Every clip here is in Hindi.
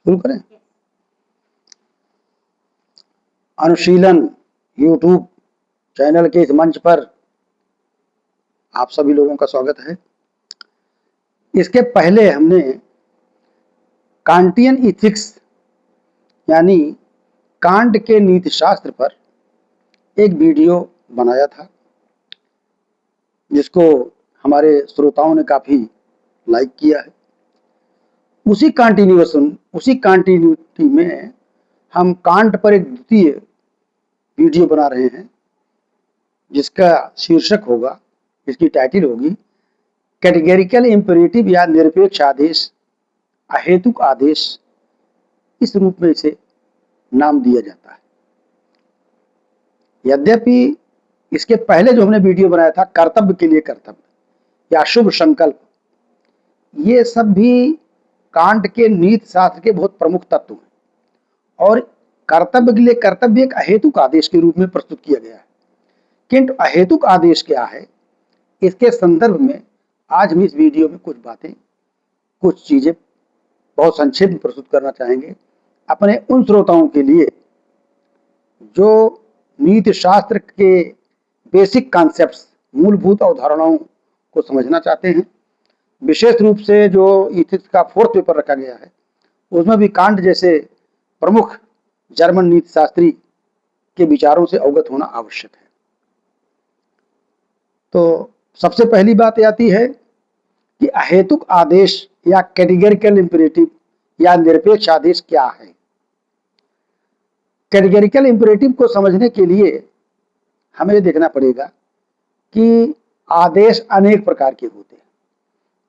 शुरू करें। अनुशीलन यूट्यूब चैनल के इस मंच पर आप सभी लोगों का स्वागत है। इसके पहले हमने कांटियन इथिक्स यानी कांट के नीति शास्त्र पर एक वीडियो बनाया था, जिसको हमारे श्रोताओं ने काफी लाइक किया है। उसी कंटिन्यूटी में हम कांट पर एक द्वितीय वीडियो बना रहे हैं, जिसका शीर्षक होगा, इसकी टाइटल होगी कैटेगरिकल इंपेरेटिव या निरपेक्ष आदेश, अहेतुक आदेश, इस रूप में इसे नाम दिया जाता है। यद्यपि इसके पहले जो हमने वीडियो बनाया था कर्तव्य के लिए कर्तव्य या शुभ संकल्प, ये सब भी कांट के नीति शास्त्र के बहुत प्रमुख तत्व हैं और कर्तव्य के लिए कर्तव्य एक अहेतुक आदेश के रूप में प्रस्तुत किया गया है। किंतु अहेतुक आदेश क्या है, इसके संदर्भ में आज हम इस वीडियो में कुछ चीजें बहुत संक्षेप में प्रस्तुत करना चाहेंगे अपने उन श्रोताओं के लिए जो नीति शास्त्र के बेसिक कॉन्सेप्ट्स, मूलभूत अवधारणाओं को समझना चाहते हैं। विशेष रूप से जो इथिक्स का 4th पेपर रखा गया है, उसमें भी कांट जैसे प्रमुख जर्मन नीति शास्त्री के विचारों से अवगत होना आवश्यक है। तो सबसे पहली बात आती है कि अहेतुक आदेश या कैटेगरिकल इंपेरेटिव या निरपेक्ष आदेश क्या है। कैटेगरिकल इंपेरेटिव को समझने के लिए हमें देखना पड़ेगा कि आदेश अनेक प्रकार के होते हैं,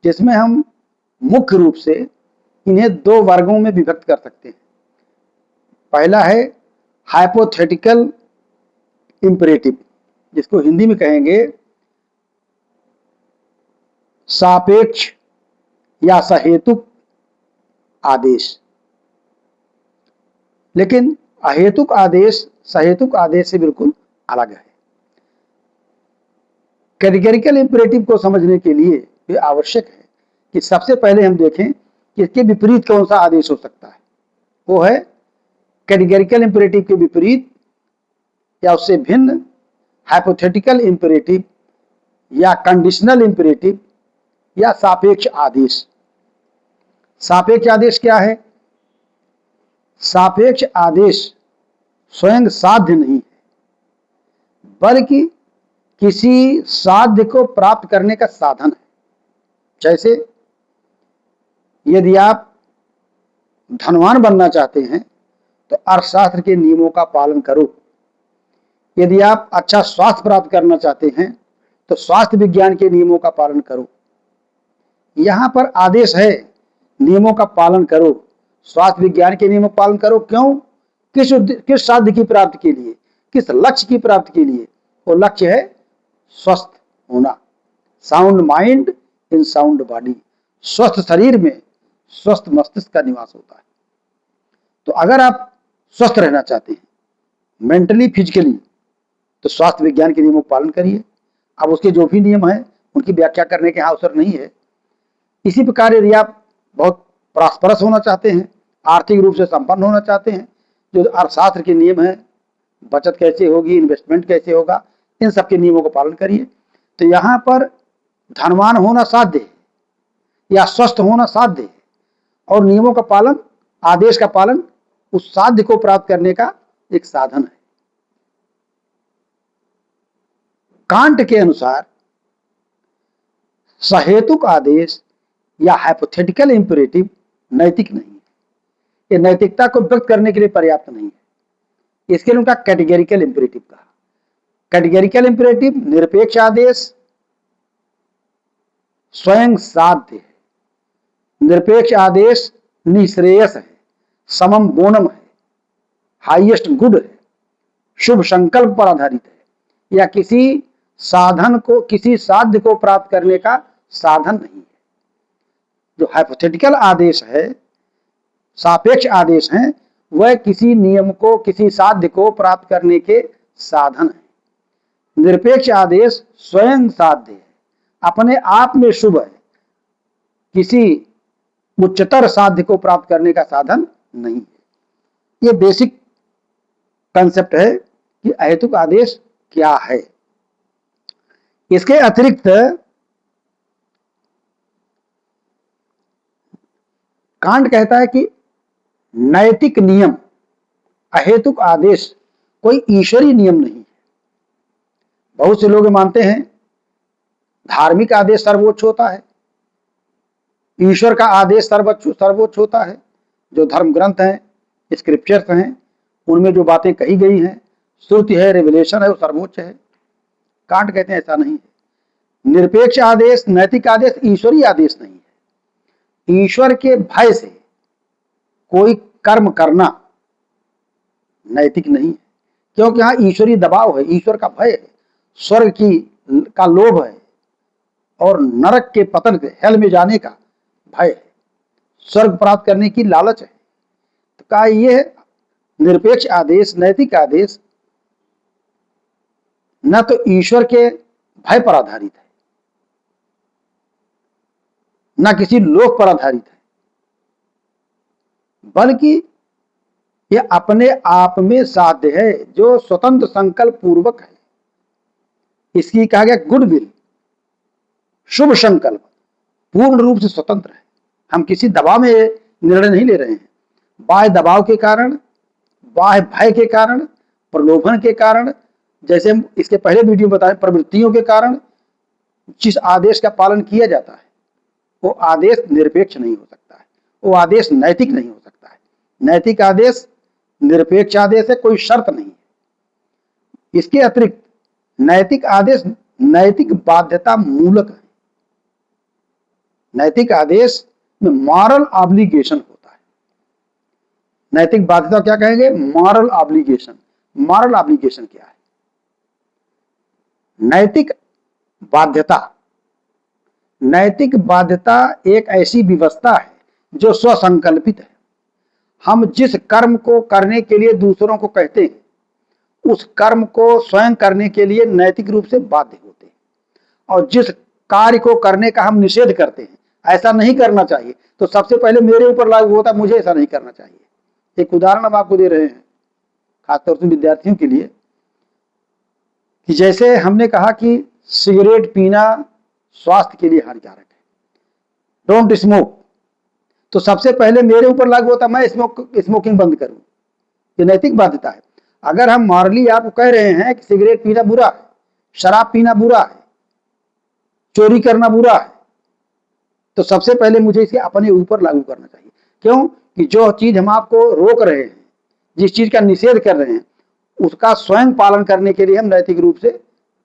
जिसमें हम मुख्य रूप से इन्हें 2 वर्गों में विभक्त कर सकते हैं। पहला है हाइपोथेटिकल इंपेरेटिव, जिसको हिंदी में कहेंगे सापेक्ष या सहेतुक आदेश। लेकिन अहेतुक आदेश सहेतुक आदेश से बिल्कुल अलग है। कैटेगरिकल इंपेरेटिव को समझने के लिए ये आवश्यक है कि सबसे पहले हम देखें कि इसके विपरीत कौन सा आदेश हो सकता है। वो है कैटेगरिकल इंपेरेटिव के विपरीत या उससे भिन्न हाइपोथेटिकल इंपेरेटिव या कंडीशनल इंपेरेटिव या सापेक्ष आदेश। सापेक्ष आदेश क्या है? सापेक्ष आदेश स्वयं साध्य नहीं है, बल्कि किसी साध्य को प्राप्त करने का साधन है। जैसे यदि आप धनवान बनना चाहते हैं तो अर्थशास्त्र के नियमों का पालन करो। यदि आप अच्छा स्वास्थ्य प्राप्त करना चाहते हैं तो स्वास्थ्य विज्ञान के नियमों का पालन करो। यहां पर आदेश है नियमों का पालन करो, स्वास्थ्य विज्ञान के नियमों का पालन करो। क्यों? किस साध्य की प्राप्ति के लिए, किस लक्ष्य की प्राप्ति के लिए? वो लक्ष्य है स्वस्थ होना, sound mind in sound body. स्वस्थ शरीर में स्वस्थ मस्तिष्क का निवास होता है। तो अगर आप स्वस्थ रहना चाहते हैं मेंटली फिजिकली, तो स्वास्थ्य विज्ञान के नियमों का पालन करिए। अब उसके जो भी नियम हैं उनकी व्याख्या करने के यहाँ अवसर नहीं है। इसी प्रकार यदि आप बहुत प्रॉस्परस होना चाहते हैं, आर्थिक रूप से संपन्न होना चाहते हैं, जो अर्थशास्त्र के नियम हैं, बचत कैसे होगी, इन्वेस्टमेंट कैसे होगा, इन सब के नियमों का पालन करिए। तो यहाँ पर धनवान होना साध्य है या स्वस्थ होना साध्य है, और नियमों का पालन, आदेश का पालन उस साध्य को प्राप्त करने का एक साधन है। कांट के अनुसार सहेतुक आदेश या हाइपोथेटिकल इंपेरेटिव नैतिक नहीं है। ये नैतिकता को व्यक्त करने के लिए पर्याप्त नहीं है। इसके लिए उनका कैटेगरिकल इंपेरेटिव कहा। कैटेगरिकल इंपेरेटिव निरपेक्ष आदेश स्वयं साध्य है। निरपेक्ष आदेश निश्रेयस है, समम बोनम है, हाईएस्ट गुड है, शुभ संकल्प पर आधारित है, या किसी साधन को, किसी साध्य को प्राप्त करने का साधन नहीं है। जो हाइपोथेटिकल आदेश है, सापेक्ष आदेश है, वह किसी नियम को, किसी साध्य को प्राप्त करने के साधन है। निरपेक्ष आदेश स्वयं साध्य है, अपने आप में शुभ है, किसी उच्चतर साध्य को प्राप्त करने का साधन नहीं है। ये बेसिक कंसेप्ट है कि अहेतुक आदेश क्या है। इसके अतिरिक्त कांट कहता है कि नैतिक नियम, अहेतुक आदेश कोई ईश्वरीय नियम नहीं है। बहुत से लोग मानते हैं धार्मिक आदेश सर्वोच्च होता है, ईश्वर का आदेश सर्वोच्च होता है। जो धर्म ग्रंथ हैं, स्क्रिप्चर्स हैं, उनमें जो बातें कही गई हैं, श्रुति है, रेवलेशन है, वो सर्वोच्च है। कांट कहते हैं ऐसा नहीं है। निरपेक्ष आदेश, नैतिक आदेश ईश्वरीय आदेश नहीं है। ईश्वर के भय से कोई कर्म करना नैतिक नहीं है, क्योंकि यहाँ ईश्वरीय दबाव है, ईश्वर का भय है, स्वर्ग का लोभ है और नरक के पतन के हेल में जाने का भय है, स्वर्ग प्राप्त करने की लालच है। तो कहा यह निरपेक्ष आदेश, नैतिक आदेश न तो ईश्वर के भय पर आधारित है, न किसी लोक पर आधारित है, बल्कि यह अपने आप में साध्य है, जो स्वतंत्र संकल्प पूर्वक है। इसकी कहा गया गुडविल, शुभ संकल्प, पूर्ण रूप से स्वतंत्र है। हम किसी दबाव में निर्णय नहीं ले रहे हैं। बाह्य दबाव के कारण, बाह्य भय के कारण, प्रलोभन के कारण, जैसे हम इसके पहले वीडियो में बताएं, प्रवृत्तियों के कारण जिस आदेश का पालन किया जाता है वो आदेश निरपेक्ष नहीं हो सकता है, वो आदेश नैतिक नहीं हो सकता है। नैतिक आदेश निरपेक्ष आदेश है, कोई शर्त नहीं है। इसके अतिरिक्त नैतिक आदेश नैतिक बाध्यता मूलक है। नैतिक आदेश में मॉरल ऑब्लिगेशन होता है। नैतिक बाध्यता क्या कहेंगे? Moral obligation. मॉरल ऑब्लिगेशन क्या है? नैतिक बाध्यता, नैतिक बाध्यता एक ऐसी व्यवस्था है जो स्वसंकल्पित है। हम जिस कर्म को करने के लिए दूसरों को कहते हैं, उस कर्म को स्वयं करने के लिए नैतिक रूप से बाध्य होते हैं, और जिस कार्य को करने का हम निषेध करते हैं, ऐसा नहीं करना चाहिए, तो सबसे पहले मेरे ऊपर लागू होता है, मुझे ऐसा नहीं करना चाहिए। एक उदाहरण हम आपको दे रहे हैं, खासतौर से विद्यार्थियों के लिए, कि जैसे हमने कहा कि सिगरेट पीना स्वास्थ्य के लिए हानिकारक है, डोंट स्मोक, तो सबसे पहले मेरे ऊपर लागू होता है, मैं स्मोकिंग बंद करूं। ये नैतिक बाध्यता है। अगर हम मॉरली आपको कह रहे हैं कि सिगरेट पीना बुरा है, शराब पीना बुरा है, चोरी करना बुरा है, तो सबसे पहले मुझे इसे अपने ऊपर लागू करना चाहिए। क्यों? कि जो चीज हम आपको रोक रहे हैं, जिस चीज का निषेध कर रहे हैं, उसका स्वयं पालन करने के लिए हम नैतिक रूप से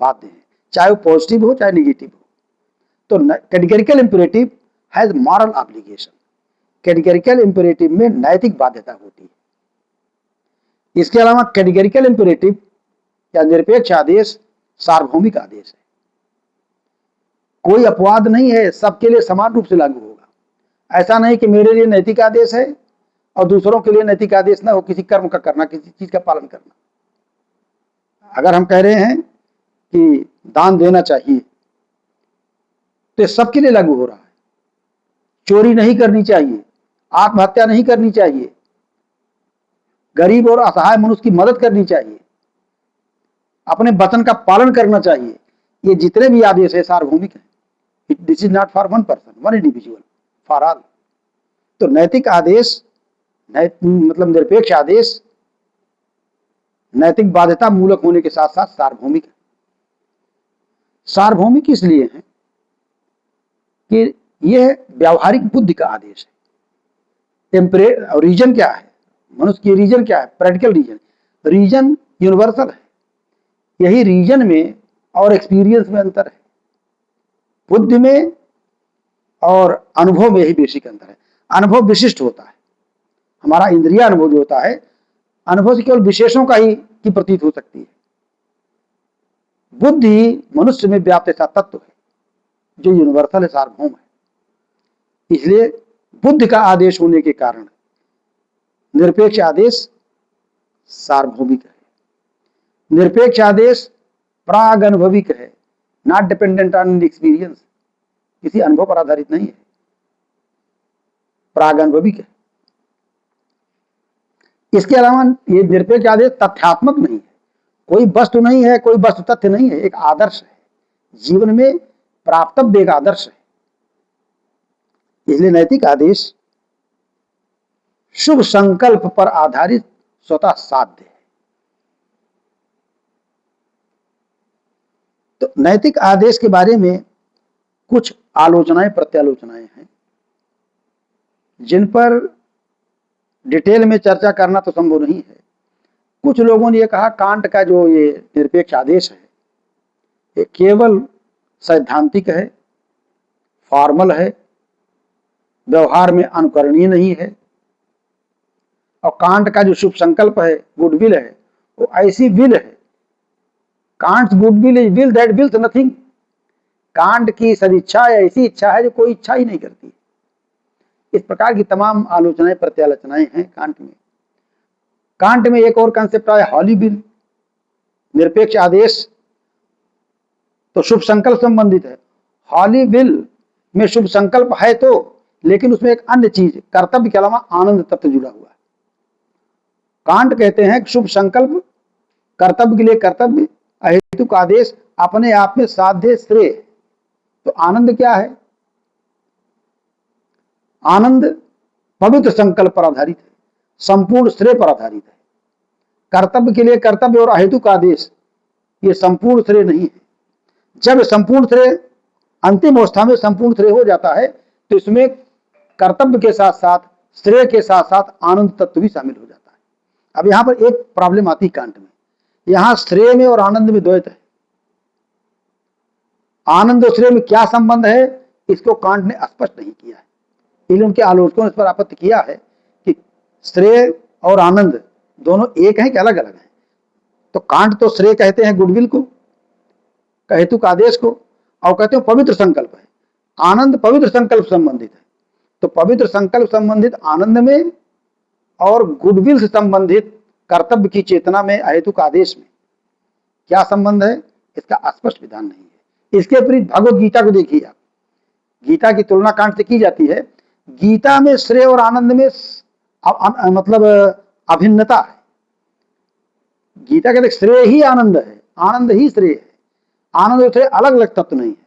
बाध्य हैं, चाहे वो पॉजिटिव हो चाहे निगेटिव हो। तो categorical imperative has moral obligation. Categorical imperative में नैतिक बाध्यता होती है। इसके अलावा कैटेगरिकल इंपेरेटिव या निरपेक्ष आदेश सार्वभौमिक आदेश है। कोई अपवाद नहीं है, सबके लिए समान रूप से लागू होगा। ऐसा नहीं कि मेरे लिए नैतिक आदेश है और दूसरों के लिए नैतिक आदेश ना हो, किसी कर्म का करना, किसी चीज का पालन करना। अगर हम कह रहे हैं कि दान देना चाहिए, तो ये सबके लिए लागू हो रहा है। चोरी नहीं करनी चाहिए, आत्महत्या नहीं करनी चाहिए, गरीब और असहाय मनुष्य की मदद करनी चाहिए, अपने वचन का पालन करना चाहिए। ये जितने भी आदेश है सार्वभौमिक है। This is not for one person, one individual, for all. तो नैतिक आदेश, मतलब निरपेक्ष आदेश नैतिक बाध्यता मूलक होने के साथ साथ सार्वभौमिक है। सार्वभौमिक इसलिए है कि यह व्यावहारिक बुद्धि का आदेश है। और रीजन क्या है? मनुष्य की रीजन क्या है? Practical reason. रीजन यूनिवर्सल है। यही रीजन में और एक्सपीरियंस में अंतर है। बुद्धि में और अनुभव में ही बेसिक अंतर है। अनुभव विशिष्ट होता है। हमारा इंद्रिय अनुभव जो होता है, अनुभव से केवल विशेषों का ही की प्रतीत हो सकती है। बुद्धि मनुष्य में व्याप्त ऐसा तत्व है जो यूनिवर्सल है, सार्वभौम है। इसलिए बुद्धि का आदेश होने के कारण निरपेक्ष आदेश सार्वभौमिक है। निरपेक्ष आदेश प्राग अनुभविक है, नॉट डिपेंडेंट ऑन एक्सपीरियंस, किसी अनुभव पर आधारित नहीं है, प्राग अनुभविक है। इसके अलावा ये निरपेक्ष आदेश तथ्यात्मक नहीं है, कोई वस्तु नहीं है, कोई वस्तु तथ्य नहीं है, एक आदर्श है, जीवन में प्राप्तव्य एक आदर्श है। इसलिए नैतिक आदेश शुभ संकल्प पर आधारित स्वतः साध्य है। तो नैतिक आदेश के बारे में कुछ आलोचनाएं प्रत्यालोचनाएं हैं, जिन पर डिटेल में चर्चा करना तो संभव नहीं है। कुछ लोगों ने यह कहा कांट का जो ये निरपेक्ष आदेश है ये केवल सैद्धांतिक है, फॉर्मल है, व्यवहार में अनुकरणीय नहीं है, और कांट का जो शुभ संकल्प है, गुडविल है, वो ऐसी विल है, Kant's goodwill is will that wills nothing. Kant की सदिच्छा ऐसी इच्छा है जो कोई इच्छा ही नहीं करती। इस प्रकार की तमाम आलोचनाएं प्रत्यालोचनाएं हैं कांट में। कांट में एक और कंसेप्ट आया हॉली विल। निरपेक्ष आदेश तो शुभ संकल्प संबंधित है, हॉली विल में शुभ संकल्प है तो, लेकिन उसमें एक अन्य चीज कर्तव्य के अलावा आनंद तत्व जुड़ा हुआ है। कांट कहते हैं कि शुभ संकल्प कर्तव्य के लिए कर्तव्य, अहेतुक आदेश अपने आप में साध्य श्रेय। तो आनंद क्या है? आनंद पवित्र संकल्प पर आधारित है, संपूर्ण श्रेय पर आधारित है। कर्तव्य के लिए कर्तव्य और अहेतुक आदेश ये संपूर्ण श्रेय नहीं है। जब संपूर्ण श्रेय अंतिम अवस्था में संपूर्ण श्रेय हो जाता है तो इसमें कर्तव्य के साथ साथ श्रेय के साथ साथ आनंद तत्व भी शामिल हो जाता है। अब यहां पर एक प्रॉब्लम आती है कांट में, यहां श्रेय में और आनंद में द्वैत है। आनंद और श्रेय में क्या संबंध है इसको कांट ने स्पष्ट नहीं किया है, इसलिए उनके आलोचकों ने इस पर आपत्ति किया है कि श्रेय और आनंद दोनों एक हैं कि अलग अलग हैं। तो कांट तो श्रेय कहते हैं गुडविल को, हेतुक आदेश को, और कहते हैं पवित्र संकल्प है। आनंद पवित्र संकल्प संबंधित है। तो पवित्र संकल्प संबंधित आनंद में और गुडविल से संबंधित कर्तव्य की चेतना में अहेतुक आदेश में क्या संबंध है इसका स्पष्ट विधान नहीं है। इसके विपरीत भगवत गीता को देखिए आप, गीता की तुलना कांट से की जाती है। गीता में श्रेय और आनंद में मतलब अभिन्नता है। गीता कहते श्रेय ही आनंद है, आनंद ही श्रेय है, आनंद और श्रेय अलग अलग तत्व नहीं है।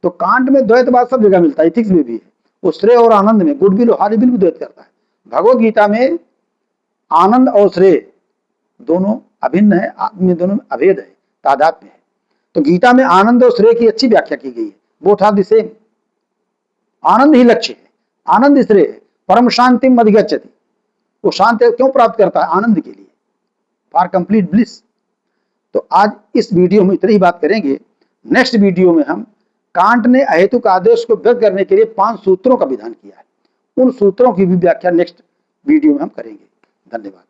तो कांट में द्वैतवाद सब जगह मिलता है, एथिक्स में भी है, वो श्रेय और आनंद में गुडविल और हॉलीविल भी द्वैत करता है। भगवत गीता में आनंद और श्रेय दोनों अभिन्न है, में दोनों में अभेद है, तादात्म्य है। तो गीता में आनंद और श्रेय की अच्छी व्याख्या की गई है। बोथ आर द सेम, आनंद ही लक्ष्य है, आनंद ही श्रेय है। परम शांतिम अधिगच्छति, वो शांति क्यों प्राप्त करता है? आनंद के लिए, फॉर कंप्लीट ब्लिस। तो आज इस वीडियो में इतनी ही बात करेंगे। नेक्स्ट वीडियो में हम कांट ने अहेतुक आदेश को व्यक्त करने के लिए 5 सूत्रों का विधान किया है, उन सूत्रों की भी व्याख्या नेक्स्ट वीडियो में हम करेंगे। धन्यवाद।